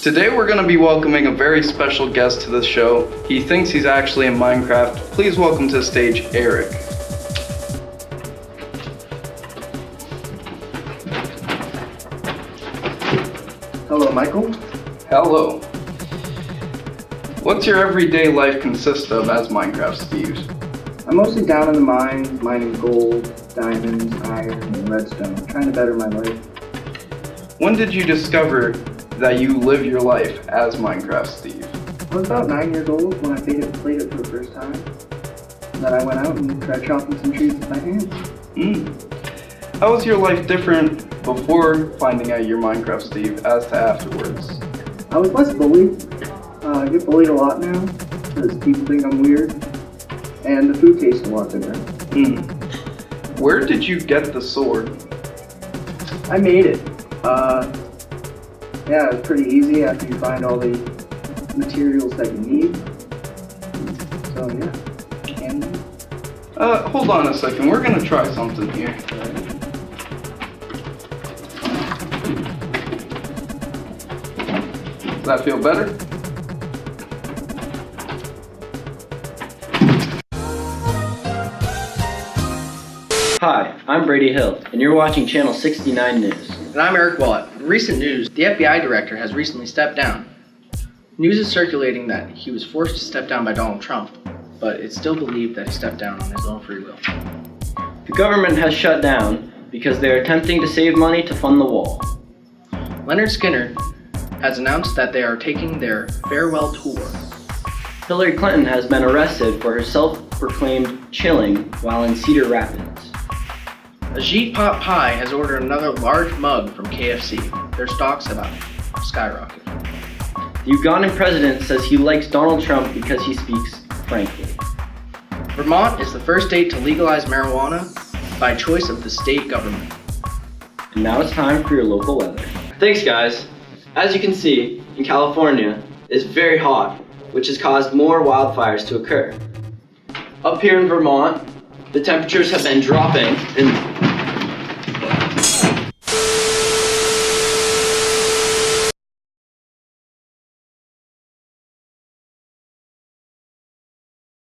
Today we're going to be welcoming a very special guest to the show. He thinks he's actually in Minecraft. Please welcome to the stage, Eric. Hello, Michael. Hello. What's your everyday life consist of as Minecraft Steve? I'm mostly down in the mines, mining gold, diamonds, iron, and redstone, trying to better my life. When did you discover that you live your life as Minecraft Steve? I was about 9 years old when I played it for the first time. And then I went out and tried chopping some trees with my hands. How was your life different before finding out you're Minecraft Steve as to afterwards? I was less bullied. I get bullied a lot now because people think I'm weird. And the food tastes a lot different. Where did you get the sword? I made it. Yeah, it was pretty easy after you find all the materials that you need. So yeah, candy. Hold on a second. We're gonna try something here. Does that feel better? Hi, I'm Brady Hill, and you're watching Channel 69 News. And I'm Eric Willett. In recent news, the FBI director has recently stepped down. News is circulating that he was forced to step down by Donald Trump, but it's still believed that he stepped down on his own free will. The government has shut down because they are attempting to save money to fund the wall. Leonard Skinner has announced that they are taking their farewell tour. Hillary Clinton has been arrested for her self-proclaimed chilling while in Cedar Rapids. Ajit Pot Pie has ordered another large mug from KFC. Their stocks have skyrocketed. The Ugandan president says he likes Donald Trump because he speaks frankly. Vermont is the first state to legalize marijuana by choice of the state government. And now it's time for your local weather. Thanks, guys. As you can see, in California, it's very hot, which has caused more wildfires to occur. Up here in Vermont, the temperatures have been dropping